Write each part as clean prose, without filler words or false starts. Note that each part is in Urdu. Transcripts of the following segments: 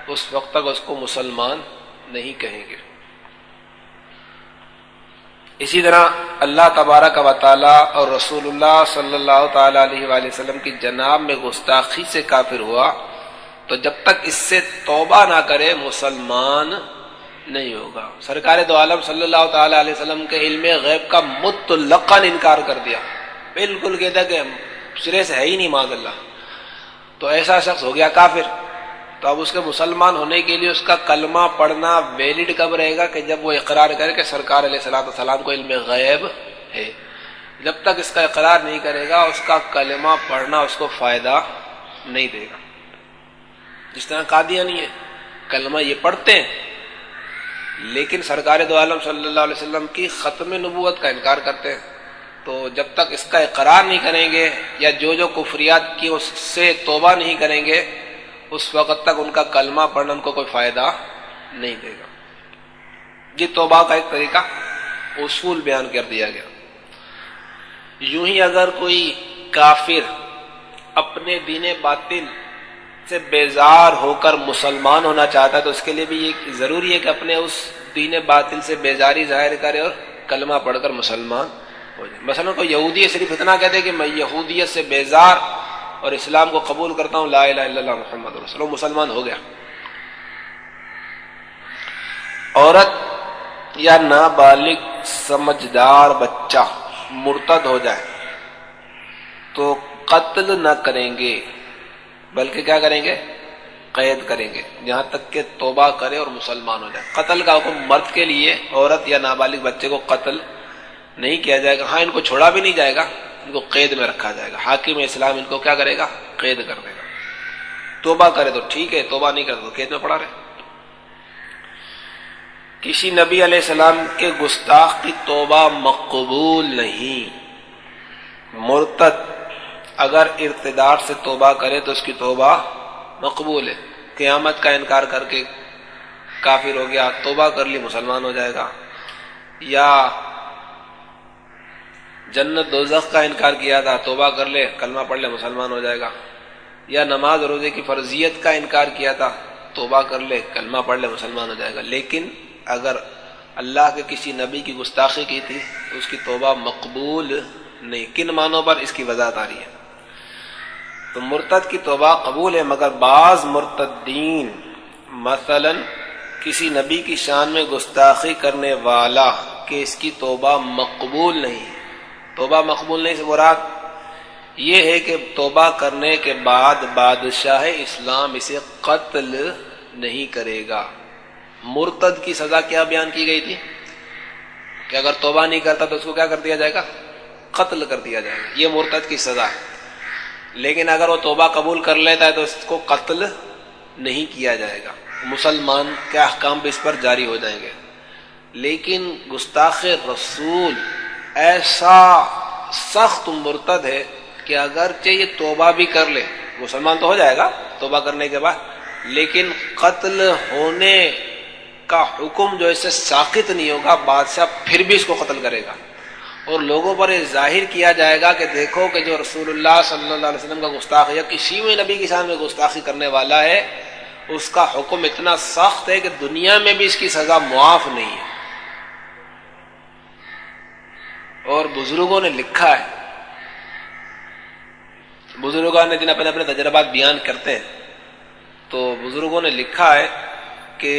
اس وقت تک اس کو مسلمان نہیں کہیں گے۔ اسی طرح اللہ تبارک و تعالی اور رسول اللہ صلی اللہ تعالی علیہ وآلہ وسلم کی جناب میں گستاخی سے کافر ہوا تو جب تک اس سے توبہ نہ کرے مسلمان نہیں ہوگا۔ سرکار دو عالم صلی اللہ تعالی علیہ وسلم کے علم غیب کا مطلقاً انکار کر دیا، بالکل کہتا کہ سرے سے ہے ہی نہیں معاذ اللہ، تو ایسا شخص ہو گیا کافر۔ تو اب اس کے مسلمان ہونے کے لیے اس کا کلمہ پڑھنا ویلڈ کب رہے گا؟ کہ جب وہ اقرار کرے کہ سرکار علیہ الصلوۃ والسلام کو علم غیب ہے۔ جب تک اس کا اقرار نہیں کرے گا اس کا کلمہ پڑھنا اس کو فائدہ نہیں دے گا۔ جس طرح قادیانی ہے، کلمہ یہ پڑھتے ہیں لیکن سرکار دو عالم صلی اللہ علیہ وسلم کی ختم نبوت کا انکار کرتے ہیں، تو جب تک اس کا اقرار نہیں کریں گے یا جو کفریات کی اس سے توبہ نہیں کریں گے اس وقت تک ان کا کلمہ پڑھنا ان کو کوئی فائدہ نہیں دے گا۔ یہ توبہ کا ایک طریقہ اصول بیان کر دیا گیا۔ یوں ہی اگر کوئی کافر اپنے دین باطل سے بیزار ہو کر مسلمان ہونا چاہتا ہے تو اس کے لیے بھی یہ ضروری ہے کہ اپنے اس دین باطل سے بیزاری ظاہر کرے اور کلمہ پڑھ کر مسلمان ہو جائے۔ مثلا کوئی یہودی صرف اتنا کہتے کہ میں یہودیت سے بیزار اور اسلام کو قبول کرتا ہوں، لا الہ الا اللہ محمد رسول اللہ، مسلمان ہو گیا۔ عورت یا نابالغ سمجھدار بچہ مرتد ہو جائے تو قتل نہ کریں گے بلکہ کیا کریں گے؟ قید کریں گے جہاں تک کہ توبہ کرے اور مسلمان ہو جائے۔ قتل کا حکم مرد کے لیے، عورت یا نابالغ بچے کو قتل نہیں کیا جائے گا۔ ہاں ان کو چھوڑا بھی نہیں جائے گا، ان کو قید میں رکھا جائے گا۔ حاکم اسلام ان کو کیا کرے گا؟ قید کر دے گا۔ توبہ کرے تو ٹھیک ہے، توبہ نہیں کرے تو قید میں پڑا رہے۔ کسی نبی علیہ السلام کے گستاخ کی توبہ مقبول نہیں۔ مرتد اگر ارتداد سے توبہ کرے تو اس کی توبہ مقبول ہے۔ قیامت کا انکار کر کے کافر ہو گیا، توبہ کر لی مسلمان ہو جائے گا۔ یا جنت دوزخ کا انکار کیا تھا، توبہ کر لے، کلمہ پڑھ لے، مسلمان ہو جائے گا۔ یا نماز روزے کی فرضیت کا انکار کیا تھا، توبہ کر لے، کلمہ پڑھ لے، مسلمان ہو جائے گا۔ لیکن اگر اللہ کے کسی نبی کی گستاخی کی تھی تو اس کی توبہ مقبول نہیں۔ کن معنوں پر اس کی وضاحت آ رہی ہے۔ تو مرتد کی توبہ قبول ہے، مگر بعض مرتدین مثلا کسی نبی کی شان میں گستاخی کرنے والا کہ اس کی توبہ مقبول نہیں۔ توبہ مقبول نہیں سے مراد یہ ہے کہ توبہ کرنے کے بعد بادشاہ اسلام اسے قتل نہیں کرے گا۔ مرتد کی سزا کیا بیان کی گئی تھی کہ اگر توبہ نہیں کرتا تو اس کو کیا کر دیا جائے گا؟ قتل کر دیا جائے گا۔ یہ مرتد کی سزا ہے۔ لیکن اگر وہ توبہ قبول کر لیتا ہے تو اس کو قتل نہیں کیا جائے گا، مسلمان کے احکام بھی اس پر جاری ہو جائیں گے۔ لیکن گستاخ رسول ایسا سخت مرتد ہے کہ اگرچہ یہ توبہ بھی کر لے، مسلمان تو ہو جائے گا توبہ کرنے کے بعد، لیکن قتل ہونے کا حکم جو اس سے ساقط نہیں ہوگا، بادشاہ پھر بھی اس کو قتل کرے گا اور لوگوں پر یہ ظاہر کیا جائے گا کہ دیکھو کہ جو رسول اللہ صلی اللہ علیہ وسلم کا گستاخ یا کسی بھی نبی کی شان میں گستاخی کرنے والا ہے اس کا حکم اتنا سخت ہے کہ دنیا میں بھی اس کی سزا معاف نہیں ہے۔ اور بزرگوں نے لکھا ہے، بزرگوں نے جن اپنے اپنے تجربات بیان کرتے ہیں تو بزرگوں نے لکھا ہے کہ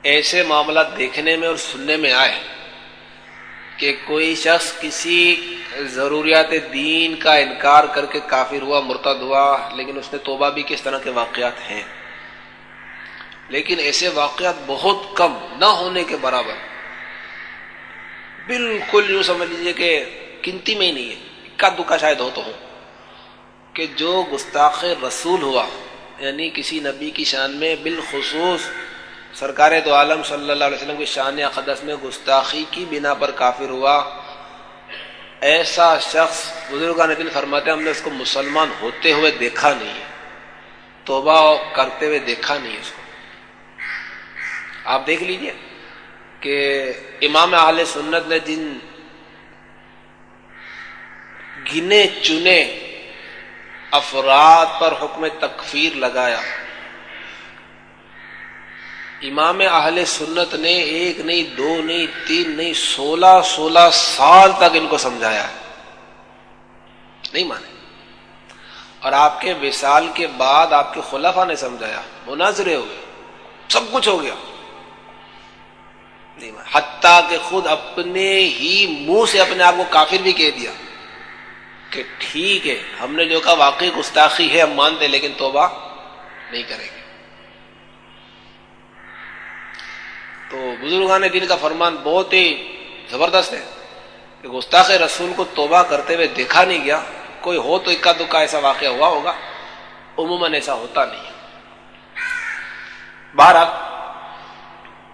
ایسے معاملات دیکھنے میں اور سننے میں آئے کہ کوئی شخص کسی ضروریات دین کا انکار کر کے کافر ہوا، مرتد ہوا، لیکن اس نے توبہ بھی، کس طرح کے واقعات ہیں۔ لیکن ایسے واقعات بہت کم، نہ ہونے کے برابر، بالکل یوں سمجھ لیجیے کہ گنتی میں ہی نہیں ہے، اکا دکا شاید ہو تو ہو، کہ جو گستاخ رسول ہوا، یعنی کسی نبی کی شان میں بالخصوص سرکار دو عالم صلی اللہ علیہ وسلم کی شان اقدس میں گستاخی کی بنا پر کافر ہوا، ایسا شخص بزرگان دین فرماتے ہیں ہم نے اس کو مسلمان ہوتے ہوئے دیکھا نہیں ہے، توبہ کرتے ہوئے دیکھا نہیں ہے اس کو۔ آپ دیکھ لیجئے کہ امام اہل سنت نے جن گنے چنے افراد پر حکم تکفیر لگایا امام اہل سنت نے ایک نہیں، دو نہیں، تین نہیں، 16 سال تک ان کو سمجھایا ہے، نہیں مانے۔ اور آپ کے وصال کے بعد آپ کے خلفاء نے سمجھایا، مناظرے ہو گئے، سب کچھ ہو گیا، نہیں مانے، حتیٰ کہ خود اپنے ہی منہ سے اپنے آپ کو کافر بھی کہہ دیا کہ ٹھیک ہے ہم نے جو کہا واقعی گستاخی ہے، ہم مانتے ہیں، لیکن توبہ نہیں کریں گے۔ تو بزرگان دین کا فرمان بہت ہی زبردست ہے کہ گستاخ رسول کو توبہ کرتے ہوئے دیکھا نہیں گیا، کوئی ہو تو اکا دکا ایسا واقعہ ہوا ہوگا، عموماً ایسا ہوتا نہیں ہے۔ بہرحال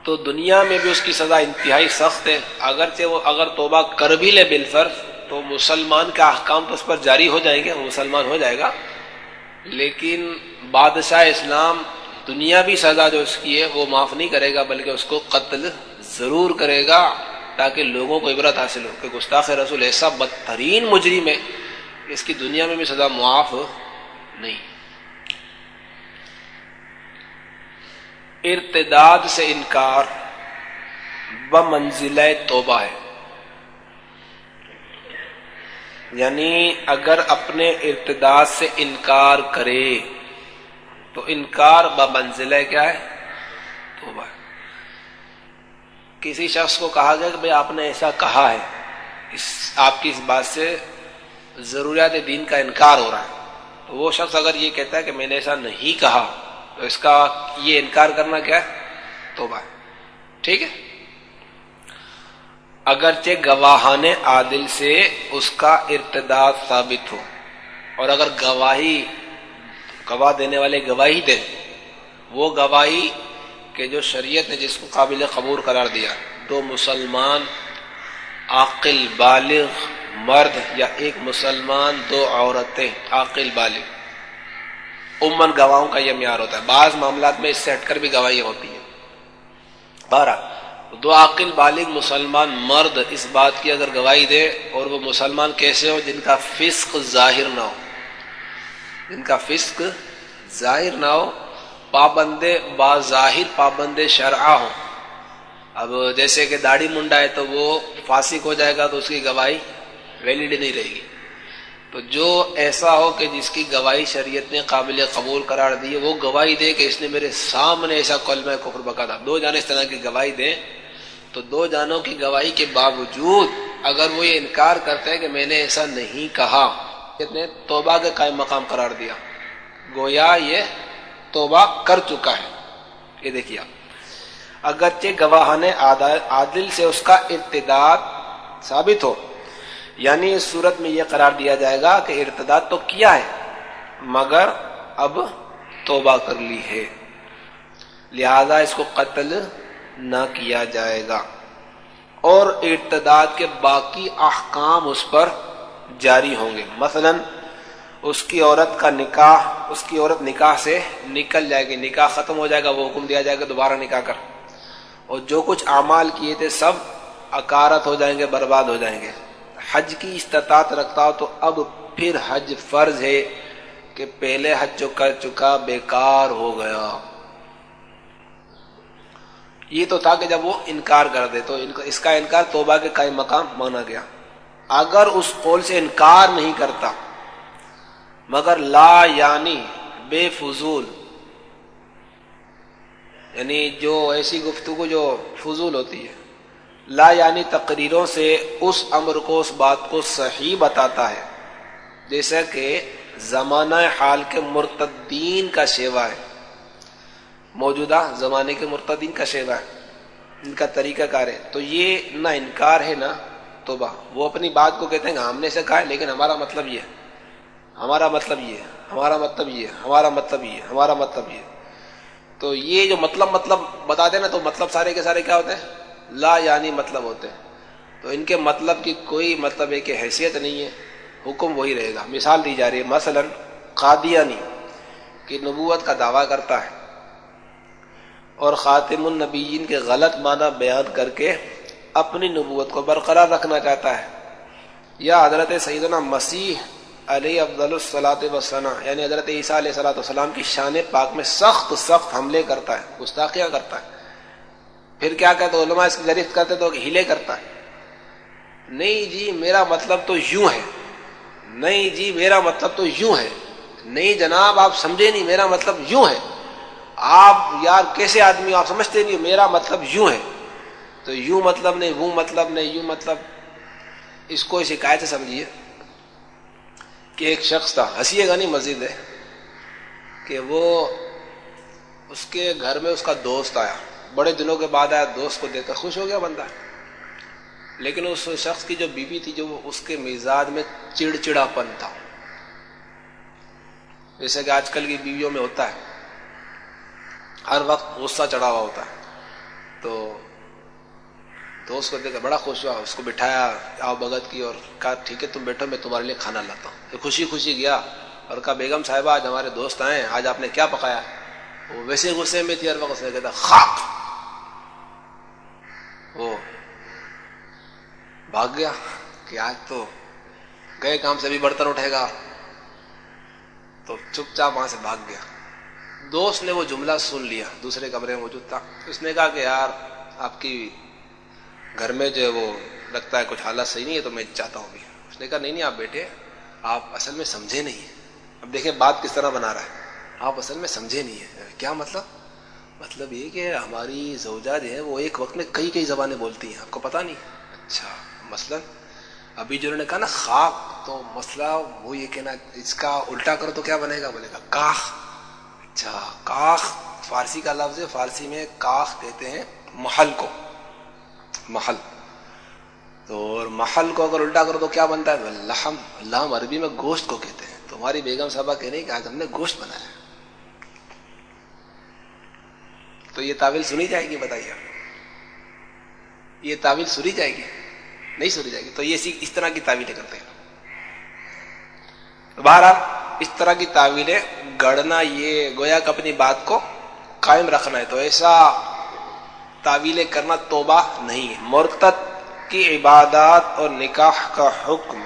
تو دنیا میں بھی اس کی سزا انتہائی سخت ہے، اگرچہ وہ اگر توبہ کر بھی لے بالفرض تو مسلمان کا احکام تو اس پر جاری ہو جائیں گے، وہ مسلمان ہو جائے گا، لیکن بادشاہ اسلام دنیاوی سزا جو اس کی ہے وہ معاف نہیں کرے گا، بلکہ اس کو قتل ضرور کرے گا، تاکہ لوگوں کو عبرت حاصل ہو کہ گستاخ رسول ایسا بدترین مجرم ہے کہ اس کی دنیا میں بھی سزا معاف نہیں۔ ارتداد سے انکار بمنزلہ توبہ ہے، یعنی اگر اپنے ارتداد سے انکار کرے تو انکار بمنزلہ کیا ہے؟ توبہ ہے۔ کسی شخص کو کہا گیا کہ بھئی آپ نے ایسا کہا ہے، آپ کی اس بات سے ضروریات دین کا انکار ہو رہا ہے، تو وہ شخص اگر یہ کہتا ہے کہ میں نے ایسا نہیں کہا تو اس کا یہ انکار کرنا کیا ہے؟ توبہ ہے، ٹھیک ہے۔ اگرچہ گواہان عادل سے اس کا ارتداد ثابت ہو، اور اگر گواہ دینے والے گواہی دیں، وہ گواہی کہ جو شریعت نے جس کو قابل قبول قرار دیا، دو مسلمان عاقل بالغ مرد یا ایک مسلمان دو عورتیں عاقل بالغ، عموماً گواہوں کا یہ معیار ہوتا ہے، بعض معاملات میں اس سے ہٹ کر بھی گواہیاں ہوتی ہیں۔ بہرحال دو عاقل بالغ مسلمان مرد اس بات کی اگر گواہی دے، اور وہ مسلمان کیسے ہو؟ جن کا فسق ظاہر نہ ہو، جن کا فسق ظاہر نہ ہو، بظاہر پابند شرع ہو۔ اب جیسے کہ داڑھی منڈا ہے تو وہ فاسق ہو جائے گا تو اس کی گواہی ویلڈ نہیں رہے گی، تو جو ایسا ہو کہ جس کی گواہی شریعت نے قابل قبول قرار دی ہے، وہ گواہی دے کہ اس نے میرے سامنے ایسا کلمہ کفر بکا تھا، دو جانے اس طرح کی گواہی دیں، تو دو جانوں کی گواہی کے باوجود اگر وہ یہ انکار کرتے ہیں کہ میں نے ایسا نہیں کہا، شریعت نے توبہ کے قائم مقام قرار دیا، گویا یہ توبہ کر چکا ہے۔ یہ دیکھیے اگرچہ گواہان عادل سے اس کا ارتداد ثابت ہو، یعنی اس صورت میں یہ قرار دیا جائے گا کہ ارتداد تو کیا ہے مگر اب توبہ کر لی ہے، لہذا اس کو قتل نہ کیا جائے گا، اور ارتداد کے باقی احکام اس پر جاری ہوں گے۔ مثلا اس کی عورت نکاح سے نکل جائے گی، نکاح ختم ہو جائے گا، وہ حکم دیا جائے گا دوبارہ نکاح کر، اور جو کچھ اعمال کیے تھے سب اکارت ہو جائیں گے، برباد ہو جائیں گے۔ حج کی استطاعت رکھتا ہو تو اب پھر حج فرض ہے کہ پہلے حج جو کر چکا بیکار ہو گیا۔ یہ تو تھا کہ جب وہ انکار کر دے تو اس کا انکار توبہ کے قائم مقام مانا گیا۔ اگر اس قول سے انکار نہیں کرتا مگر لا یعنی بے فضول، یعنی جو ایسی گفتگو جو فضول ہوتی ہے، لا یعنی تقریروں سے اس امر کو، اس بات کو صحیح بتاتا ہے، جیسا کہ زمانہ حال کے مرتدین کا شیوا ہے، موجودہ زمانے کے مرتدین کا شیوا ہے، ان کا طریقہ کار ہے، تو یہ نہ انکار ہے نہ توبہ۔ وہ اپنی بات کو کہتے ہیں کہ ہم نے سے کہا ہے لیکن ہمارا مطلب یہ ہے، ہمارا مطلب یہ ہے، ہمارا مطلب یہ ہے، ہمارا مطلب یہ ہے، ہمارا مطلب یہ ہے۔ تو یہ جو مطلب بتا دیں نا، تو مطلب سارے کے سارے کیا ہوتے ہیں؟ لا یعنی مطلب ہوتے ہیں، تو ان کے مطلب کی کوئی مطلب ہے کہ حیثیت نہیں ہے، حکم وہی رہے گا۔ مثال دی جا رہی ہے، مثلا قادیانی کی نبوت کا دعویٰ کرتا ہے اور خاتم النبیین کے غلط معنی بیان کر کے اپنی نبوت کو برقرار رکھنا چاہتا ہے، یا حضرت سیدنا مسیح علیہ افضل الصلاۃ والسلام یعنی حضرت عیسیٰ علیہ الصلوۃ والسلام کی شان پاک میں سخت حملے کرتا ہے، گستاخیاں کرتا ہے، پھر کیا کہتے علماء اس کی گرفت کرتے تو ہیلے کرتا ہے. نہیں جی میرا مطلب تو یوں ہے, نہیں جی میرا مطلب تو یوں ہے, نہیں جناب آپ سمجھے نہیں, میرا مطلب یوں ہے. آپ یار کیسے آدمی ہو, آپ سمجھتے نہیں, میرا مطلب یوں ہے. تو یوں مطلب نہیں, وہ مطلب نہیں, یوں مطلب. اس کو شکایت سے سمجھیے کہ ایک شخص تھا, ہنسیے گا نہیں مسجد ہے, کہ وہ اس کے گھر میں اس کا دوست آیا, بڑے دنوں کے بعد آیا, دوست کو دیکھ کر خوش ہو گیا بندہ. لیکن اس شخص کی جو بیوی تھی, جو اس کے مزاج میں چڑچڑاپن تھا, جیسے کہ آج کل کی بیویوں میں ہوتا ہے, ہر وقت غصہ چڑھا ہوا ہوتا ہے. تو دوست کو دیکھ کر بڑا خوش ہوا, اس کو بٹھایا, آؤ بھگت کی, اور کہا ٹھیک ہے تم بیٹھو, میں تمہارے لیے کھانا لاتا ہوں. پھر خوشی خوشی گیا اور کہا بیگم صاحبہ آج ہمارے دوست آئے ہیں, آج آپ نے کیا پکایا؟ وہ ویسے غصے میں تھی, ہر وقت سے کہتا خاک. وہ بھاگ گیا کہ آج تو گئے کام سے بھی برتن اٹھے گا, تو چپ چاپ وہاں سے بھاگ گیا. دوست نے وہ جملہ سن لیا, دوسرے کمرے میں موجود تھا. اس نے کہا کہ یار آپ کی گھر میں جو وہ لگتا ہے کچھ حالت صحیح نہیں ہے, تو میں چاہتا ہوں بھی. اس نے کہا نہیں آپ بیٹے, آپ اصل میں سمجھے نہیں ہیں. اب دیکھیں بات کس طرح بنا رہا ہے, آپ اصل میں سمجھے نہیں ہیں. کیا مطلب؟ مطلب یہ کہ ہماری زوجہ جو ہے وہ ایک وقت میں کئی زبانیں بولتی ہیں, آپ کو پتہ نہیں؟ اچھا مثلا ابھی جو انہوں نے کہا نا خاک, تو مسئلہ وہ یہ کہنا اس کا الٹا کرو تو کیا بنے گا؟ بولے گا کاخ. اچھا کاخ فارسی کا لفظ ہے, فارسی میں کاخ کہتے ہیں محل کو, محل. تو اور محل کو اگر الٹا کرو تو کیا بنتا ہے؟ لحم. لحم عربی میں گوشت کو کہتے ہیں. تو ہماری بیگم صاحبہ کہہ رہی کہ آج ہم نے گوشت بنایا. تو یہ تعویل سنی جائے گی؟ بتائیے, یہ تعویل سنی جائے گی؟ نہیں سنی جائے گی. تو یہ اس طرح کی تعویلیں کرتے ہیں. بہرحال اس طرح کی تعویلیں گڑنا, یہ گویا کہ اپنی بات کو قائم رکھنا ہے. تو ایسا تعویلیں کرنا توبہ نہیں ہے. مرتد کی عبادات اور نکاح کا حکم,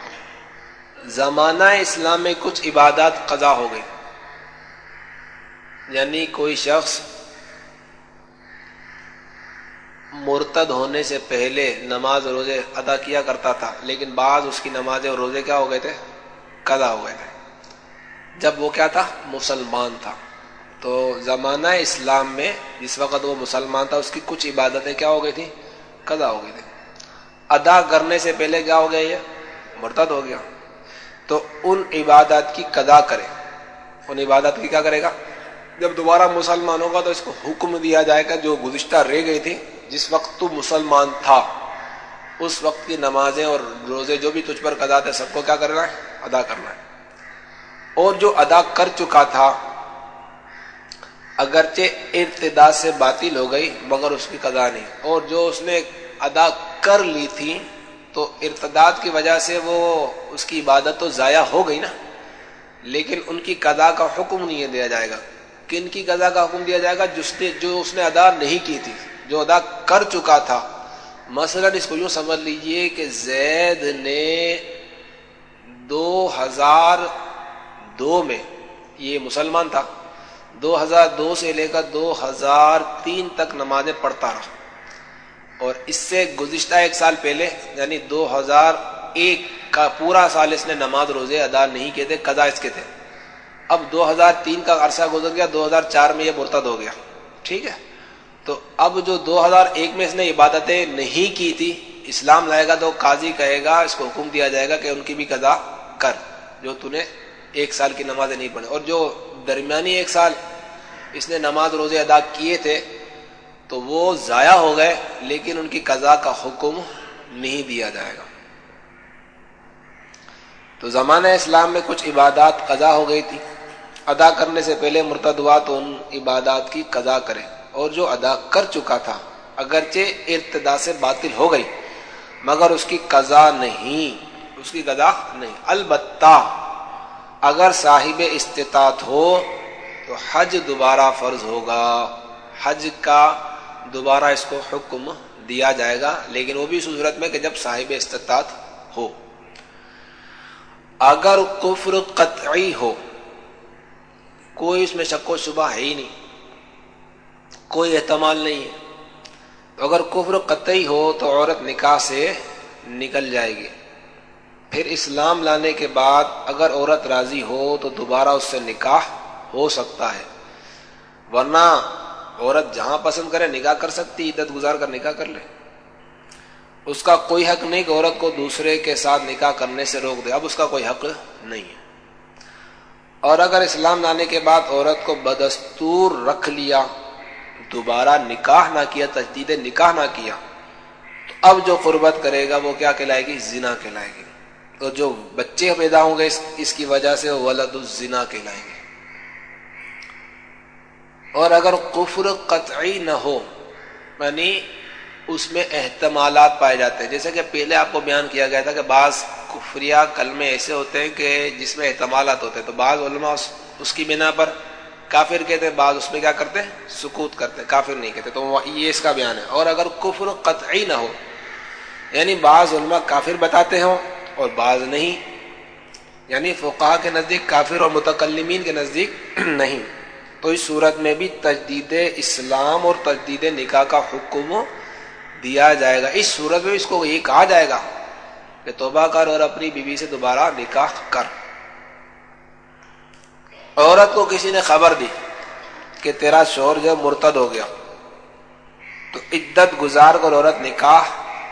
زمانہ اسلام میں کچھ عبادات قضا ہو گئی. یعنی کوئی شخص مرتد ہونے سے پہلے نماز اور روزے ادا کیا کرتا تھا, لیکن بعض اس کی نمازیں اور روزے کیا ہو گئے تھے؟ قضا ہو گئے تھے. جب وہ کیا تھا؟ مسلمان تھا. تو زمانہ اسلام میں جس وقت وہ مسلمان تھا, اس کی کچھ عبادتیں کیا ہو گئی تھی؟ قضا ہو گئی تھی. ادا کرنے سے پہلے کیا ہو گیا؟ یہ مرتد ہو گیا. تو ان عبادات کی قضا کرے. ان عبادات کی کیا کرے گا؟ جب دوبارہ مسلمان ہوگا تو اس کو حکم دیا جائے گا جو گزشتہ رہ گئی تھی, جس وقت تو مسلمان تھا اس وقت کی نمازیں اور روزے جو بھی تجھ پر قضا تھے, سب کو کیا کرنا ہے؟ ادا کرنا ہے. اور جو ادا کر چکا تھا اگرچہ ارتداد سے باطل ہو گئی مگر اس کی قضا نہیں. اور جو اس نے ادا کر لی تھی تو ارتداد کی وجہ سے وہ اس کی عبادت تو ضائع ہو گئی نا, لیکن ان کی قضا کا حکم نہیں دیا جائے گا. کن کی قضا کا حکم دیا جائے گا؟ جو اس نے ادا نہیں کی تھی, جو ادا کر چکا تھا. مثلا اس کو یوں سمجھ لیجئے کہ زید نے 2002 میں, یہ مسلمان تھا, 2002 سے لے کر 2003 تک نمازیں پڑھتا رہا, اور اس سے گزشتہ ایک سال پہلے یعنی 2001 کا پورا سال اس نے نماز روزے ادا نہیں کیے تھے, قضا اس کے تھے. اب 2003 کا عرصہ گزر گیا, 2004 میں یہ مرتد ہو گیا. ٹھیک ہے, تو اب جو 2001 میں اس نے عبادتیں نہیں کی تھی, اسلام لائے گا تو قاضی کہے گا, اس کو حکم دیا جائے گا کہ ان کی بھی قضا کر, جو تو نے ایک سال کی نمازیں نہیں پڑھی. اور جو درمیانی ایک سال اس نے نماز روزے ادا کیے تھے تو وہ ضائع ہو گئے, لیکن ان کی قضا کا حکم نہیں دیا جائے گا. تو زمانہ اسلام میں کچھ عبادات قضا ہو گئی تھی, ادا کرنے سے پہلے مرتد ہوا تو ان عبادات کی قضا کرے. اور جو ادا کر چکا تھا اگرچہ ارتداد سے باطل ہو گئی مگر اس کی قضا نہیں, اس کی قضا نہیں. البتہ اگر صاحب استطاعت ہو تو حج دوبارہ فرض ہوگا, حج کا دوبارہ اس کو حکم دیا جائے گا, لیکن وہ بھی اس صورت میں کہ جب صاحب استطاعت ہو. اگر کفر قطعی ہو, کوئی اس میں شک و شبہ ہے ہی نہیں, کوئی احتمال نہیں ہے, اگر کفر قطعی ہو تو عورت نکاح سے نکل جائے گی. پھر اسلام لانے کے بعد اگر عورت راضی ہو تو دوبارہ اس سے نکاح ہو سکتا ہے، ورنہ عورت جہاں پسند کرے نکاح کر سکتی، عدت گزار کر نکاح کر لے. اس کا کوئی حق نہیں کہ عورت کو دوسرے کے ساتھ نکاح کرنے سے روک دے، اب اس کا کوئی حق نہیں ہے. اور اگر اسلام لانے کے بعد عورت کو بدستور رکھ لیا، دوبارہ نکاح نہ کیا، تجدید نکاح نہ کیا، تو اب جو قربت کرے گا وہ کیا کہلائے گی؟ زنا کہلائے گی. تو جو بچے پیدا ہوں گے اس کی وجہ سے وہ ولد الزنا کہلائیں گے. اور اگر کفر قطعی نہ ہو، یعنی اس میں احتمالات پائے جاتے ہیں، جیسے کہ پہلے آپ کو بیان کیا گیا تھا کہ بعض کفریہ کلمے ایسے ہوتے ہیں کہ جس میں احتمالات ہوتے ہیں، تو بعض علماء اس کی بنا پر کافر کہتے ہیں، بعض اس میں کیا کرتے ہیں؟ سکوت کرتے ہیں، کافر نہیں کہتے. تو یہ اس کا بیان ہے. اور اگر کفر قطعی نہ ہو، یعنی بعض علماء کافر بتاتے ہوں اور بعض نہیں، یعنی فقہا کے نزدیک کافر اور متکلمین کے نزدیک نہیں، تو اس صورت میں بھی تجدید اسلام اور تجدید نکاح کا حکم دیا جائے گا. اس صورت میں اس کو یہ کہا جائے گا کہ توبہ کر اور اپنی بیوی سے دوبارہ نکاح کر. عورت کو کسی نے خبر دی کہ تیرا شوہر جو مرتد ہو گیا، تو عدت گزار کر عورت نکاح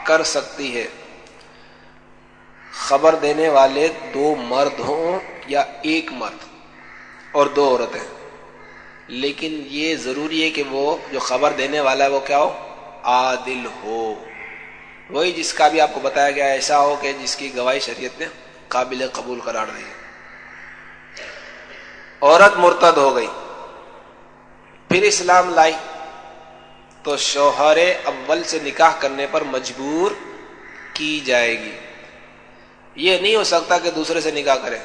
کر سکتی ہے. خبر دینے والے 2 مرد ہوں یا 1 مرد اور 2 عورتیں، لیکن یہ ضروری ہے کہ وہ جو خبر دینے والا ہے وہ کیا ہو؟ عادل ہو. وہی جس کا بھی آپ کو بتایا گیا ایسا ہو کہ جس کی گواہی شریعت نے قابل قبول قرار دی. عورت مرتد ہو گئی، پھر اسلام لائی، تو شوہر اول سے نکاح کرنے پر مجبور کی جائے گی. یہ نہیں ہو سکتا کہ دوسرے سے نکاح کرے.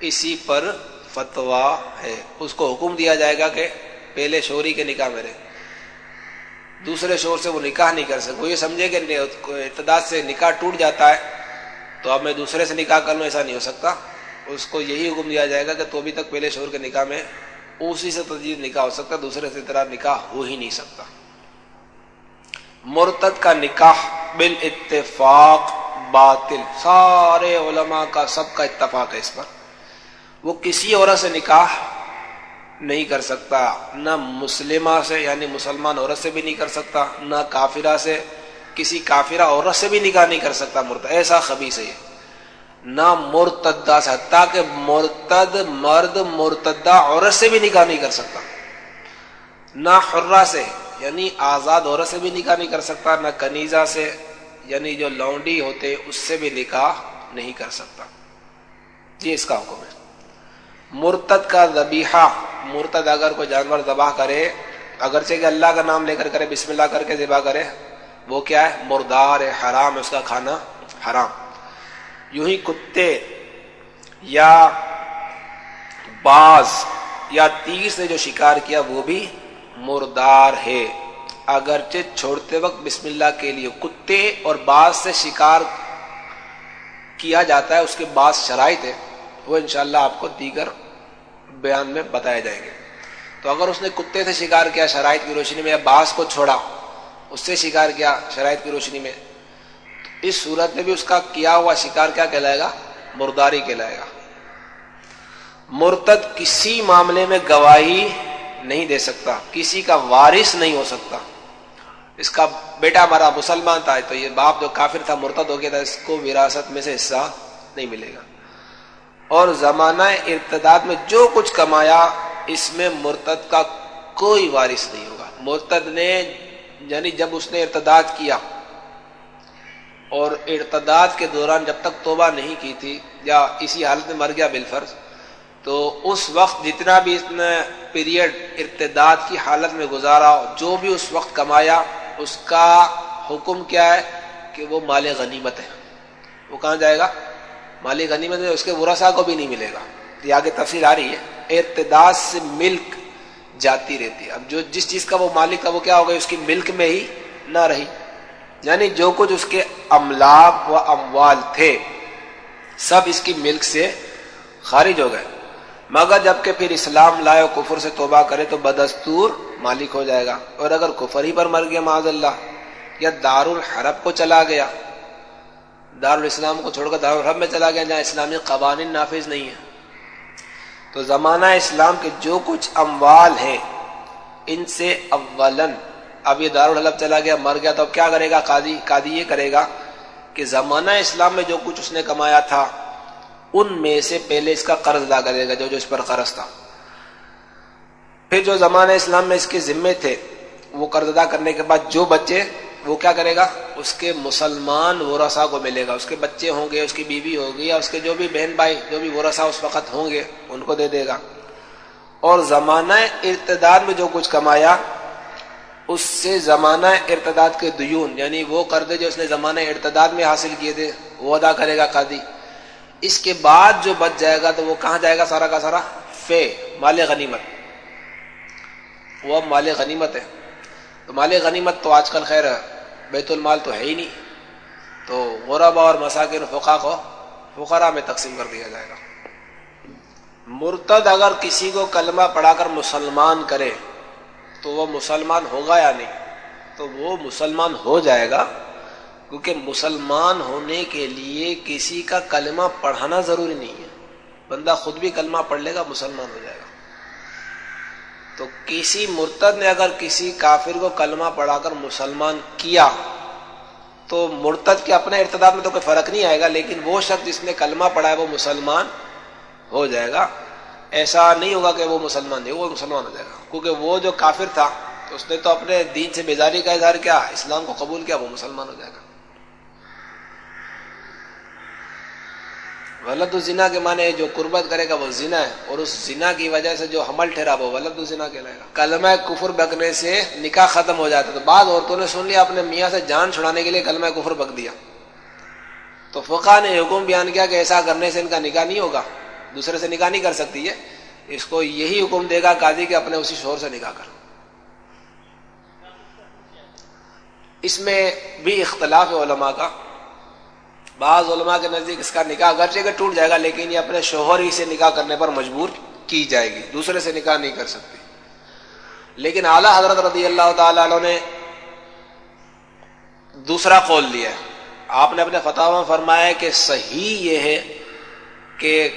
اسی پر فتویٰ ہے. اس کو حکم دیا جائے گا کہ پہلے شوہری کے نکاح میں رہے، دوسرے شوہر سے وہ نکاح نہیں کر سکے. وہ یہ سمجھے کہ ارتداد سے نکاح ٹوٹ جاتا ہے تو اب میں دوسرے سے نکاح کر لوں، ایسا نہیں ہو سکتا. اس کو یہی حکم دیا جائے گا کہ تو ابھی تک پہلے شوہر کے نکاح میں اسی سے تجدید نکاح ہو سکتا، دوسرے سے تیرا نکاح ہو ہی نہیں سکتا. مرتد کا نکاح بالاتفاق باطل، سارے علماء کا سب کا اتفاق ہے اس پر. وہ کسی عورت سے نکاح نہیں کر سکتا، نہ مسلمہ سے یعنی مسلمان عورت سے بھی نہیں کر سکتا، نہ کافرہ سے، کسی کافرہ عورت سے بھی نکاح نہیں کر سکتا. مرتد ایسا خبیث ہے، نہ مرتدہ سے، حتیٰ کہ مرتد مرد مرتدہ عورت سے بھی نکاح نہیں کر سکتا، نہ حرہ سے یعنی آزاد عورت سے بھی نکاح نہیں کر سکتا، نہ کنیزہ سے یعنی جو لونڈی ہوتے اس سے بھی نکاح نہیں کر سکتا. یہ اس کا حکم ہے. مرتد کا ذبیحہ، مرتد اگر کوئی جانور ذبح کرے، اگرچہ کہ اللہ کا نام لے کر کرے، بسم اللہ کر کے ذبح کرے، وہ کیا ہے؟ مردار ہے، حرام ہے، اس کا کھانا حرام. یوں ہی کتے یا باز یا تیر سے جو شکار کیا وہ بھی مردار ہے، اگرچہ چھوڑتے وقت بسم اللہ کے لیے. کتے اور باز سے شکار کیا جاتا ہے، اس کے بعض شرائط ہے، وہ انشاءاللہ آپ کو دیگر بیان میں بتائے جائیں گے. تو اگر اس نے کتے سے شکار کیا شرائط کی روشنی میں، یا باز کو چھوڑا اس سے شکار کیا شرائط کی روشنی میں، تو اس صورت میں بھی اس کا کیا ہوا شکار کیا کہلائے گا؟ مرداری کہلائے گا. مرتد کسی معاملے میں گواہی نہیں دے سکتا، کسی کا وارث نہیں ہو سکتا. اس کا بیٹا ہمارا مسلمان تھا تو یہ باپ جو کافر تھا مرتد ہو گیا تھا، اس کو وراثت میں سے حصہ نہیں ملے گا. اور زمانہ ارتداد میں جو کچھ کمایا اس میں مرتد کا کوئی وارث نہیں ہوگا. مرتد نے یعنی جب اس نے ارتداد کیا اور ارتداد کے دوران جب تک توبہ نہیں کی تھی یا اسی حالت میں مر گیا بالفرض، تو اس وقت جتنا بھی اس نے پیریڈ ارتداد کی حالت میں گزارا، جو بھی اس وقت کمایا، اس کا حکم کیا ہے کہ وہ مال غنیمت ہے. وہ کہاں جائے گا؟ مال غنیمت میں. اس کے ورثاء کو بھی نہیں ملے گا. یہ آگے تفصیل آ رہی ہے. ارتداد سے ملک جاتی رہتی ہے. اب جو جس چیز کا وہ مالک تھا وہ کیا ہو گئی؟ اس کی ملک میں ہی نہ رہی، یعنی جو کچھ اس کے املاک و اموال تھے سب اس کی ملک سے خارج ہو گئے. مگر جب کہ پھر اسلام لائے اور کفر سے توبہ کرے تو بدستور مالک ہو جائے گا. اور اگر کفر ہی پر مر گیا معاذ اللہ یا دارالحرب کو چلا گیا، دارالاسلام کو چھوڑ کر دارالحرب میں چلا گیا جہاں اسلامی قوانین نافذ نہیں ہیں، تو زمانہ اسلام کے جو کچھ اموال ہیں ان سے اولاً، اب یہ دارالحرب چلا گیا مر گیا تو اب کیا کرے گا قاضی یہ کرے گا کہ زمانہ اسلام میں جو کچھ اس نے کمایا تھا ان میں سے پہلے اس کا قرض ادا کرے گا، جو اس پر قرض تھا، پھر جو زمانہ اسلام میں اس کے ذمے تھے وہ قرض ادا کرنے کے بعد جو بچے وہ کیا کرے گا، اس کے مسلمان ورثاء کو ملے گا، اس کے بچے ہوں گے، اس کی بیوی ہوگی یا اس کے جو بھی بہن بھائی جو بھی ورثاء اس وقت ہوں گے ان کو دے دے گا، اور زمانہ ارتداد میں جو کچھ کمایا اس سے زمانہ ارتداد کے دیون، یعنی وہ قرضے جو اس نے زمانہ ارتداد میں حاصل کیے تھے وہ ادا کرے گا قاضی۔ اس کے بعد جو بچ جائے گا تو وہ کہاں جائے گا، سارا کا سارا مال غنیمت، وہ اب مال غنیمت ہے۔ تو مال غنیمت تو آج کل خیر بیت المال تو ہے ہی نہیں، تو غربا اور مساکین فقراء میں تقسیم کر دیا جائے گا۔ مرتد اگر کسی کو کلمہ پڑھا کر مسلمان کرے تو وہ مسلمان ہوگا یا نہیں، تو وہ مسلمان ہو جائے گا، کیونکہ مسلمان ہونے کے لیے کسی کا کلمہ پڑھانا ضروری نہیں ہے، بندہ خود بھی کلمہ پڑھ لے گا مسلمان ہو جائے گا۔ تو کسی مرتد نے اگر کسی کافر کو کلمہ پڑھا کر مسلمان کیا تو مرتد کے اپنے ارتداد میں تو کوئی فرق نہیں آئے گا، لیکن وہ شخص جس نے کلمہ پڑھا ہے وہ مسلمان ہو جائے گا۔ ایسا نہیں ہوگا کہ وہ مسلمان نہیں، وہ مسلمان ہو جائے گا، کیونکہ وہ جو کافر تھا تو اس نے تو اپنے دین سے بیزاری کا اظہار کیا، اسلام کو قبول کیا، وہ مسلمان ہو جائے گا۔ ولد الزنا کے معنی جو قربت کرے گا وہ زنا ہے، اور اس زنا کی وجہ سے جو حمل ٹھہرا وہ ولد الزنا کہلائے گا۔ کلمہ کفر بکنے سے نکاح ختم ہو جاتا ہے، تو بعض عورتوں نے سن لیا اپنے میاں سے جان چھڑانے کے لیے کلمہ کفر بک دیا، تو فقہ نے حکم بیان کیا کہ ایسا کرنے سے ان کا نکاح نہیں ہوگا، دوسرے سے نکاح نہیں کر سکتی ہے، اس کو یہی حکم دے گا قاضی کہ اپنے اسی شوہر سے نکاح کر۔ اس میں بھی اختلاف ہے علماء کا، بعض علماء کے نزدیک اس کا نکاح اگرچہ کہ ٹوٹ جائے گا لیکن یہ اپنے شوہر ہی سے نکاح کرنے پر مجبور کی جائے گی، دوسرے سے نکاح نہیں کر سکتی۔ لیکن اعلیٰ حضرت رضی اللہ تعالیٰ عنہ نے دوسرا قول لیا ہے، آپ نے اپنے فتاوی میں فرمایا ہے کہ صحیح یہ ہے کہ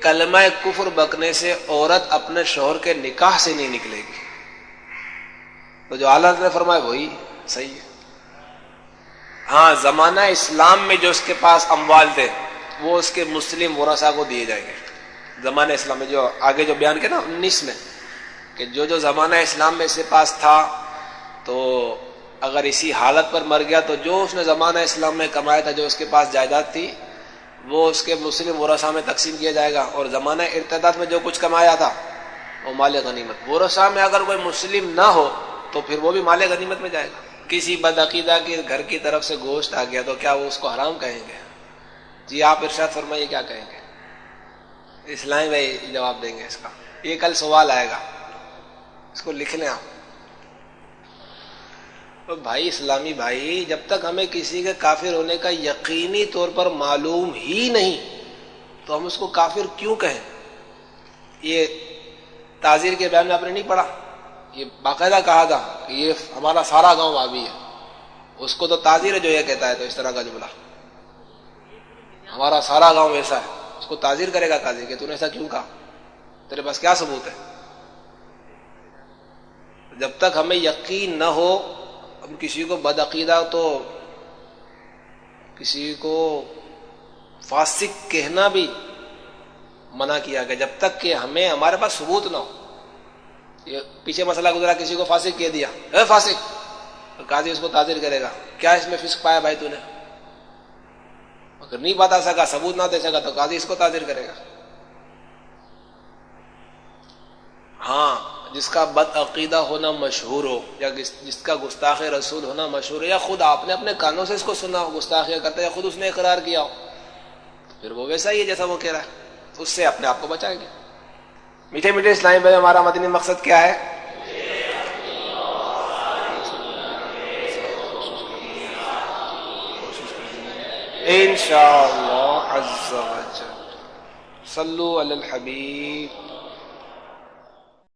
کلمہ کفر بکنے سے عورت اپنے شوہر کے نکاح سے نہیں نکلے گی، تو جو اعلیٰ حضرت نے فرمایا وہی صحیح ہے۔ ہاں زمانہ اسلام میں جو اس کے پاس اموال تھے وہ اس کے مسلم ورثاء کو دیے جائیں گے، زمانہ اسلام میں جو آگے جو بیان کیا نا 19 میں کہ جو زمانہ اسلام میں اس کے پاس تھا تو اگر اسی حالت پر مر گیا تو جو اس نے زمانہ اسلام میں کمایا تھا، جو اس کے پاس جائیداد تھی وہ اس کے مسلم ورثاء میں تقسیم کیا جائے گا، اور زمانہ ارتداد میں جو کچھ کمایا تھا وہ مال غنیمت۔ ورثاء میں اگر کوئی مسلم نہ ہو تو پھر وہ بھی مال غنیمت میں جائے گا۔ کسی بدعقیدہ کے گھر کی طرف سے گوشت آ گیا تو کیا وہ اس کو حرام کہیں گے؟ جی آپ ارشاد فرمائیے کیا کہیں گے؟ اسلامی بھائی جواب دیں گے اس کا، یہ کل سوال آئے گا، اس کو لکھ لیں آپ۔ تو بھائی اسلامی بھائی، جب تک ہمیں کسی کے کافر ہونے کا یقینی طور پر معلوم ہی نہیں تو ہم اس کو کافر کیوں کہیں؟ یہ تعزیر کے بیان میں آپ نے نہیں پڑھا، یہ باقاعدہ کہا تھا کہ یہ ہمارا سارا گاؤں وہابی ہے، اس کو تو تعزیر ہے جو یہ کہتا ہے، تو اس طرح کا جملہ ہمارا سارا گاؤں ایسا ہے، اس کو تعزیر کرے گا قاضی کہ تو نے ایسا کیوں کہا، تیرے پاس کیا ثبوت ہے؟ جب تک ہمیں یقین نہ ہو ہم کسی کو بدعقیدہ تو کسی کو فاسق کہنا بھی منع کیا گیا، جب تک کہ ہمارے پاس ثبوت نہ ہو۔ یہ پیچھے مسئلہ گزرا، کسی کو فاسق کہہ دیا، اے فاسق، تو قاضی اس کو تعزیر کرے گا، کیا اس میں فسق پایا بھائی تو نے؟ اگر نہیں بتا سکا، ثبوت نہ دے سکا تو قاضی اس کو تعزیر کرے گا۔ ہاں جس کا بد عقیدہ ہونا مشہور ہو، یا جس کا گستاخ رسول ہونا مشہور ہے، یا خود آپ نے اپنے کانوں سے اس کو سنا ہو گستاخیاں کرتا ہے، یا خود اس نے اقرار کیا ہو، تو پھر وہ ویسا ہی ہے جیسا وہ کہہ رہا ہے، اس سے اپنے آپ کو بچائیں گے۔ میٹھے میٹھے اسلامی بھائی، ہمارا مدنی مقصد کیا ہے؟ انشاءاللہ عز و جل۔ صلو علی الحبیب۔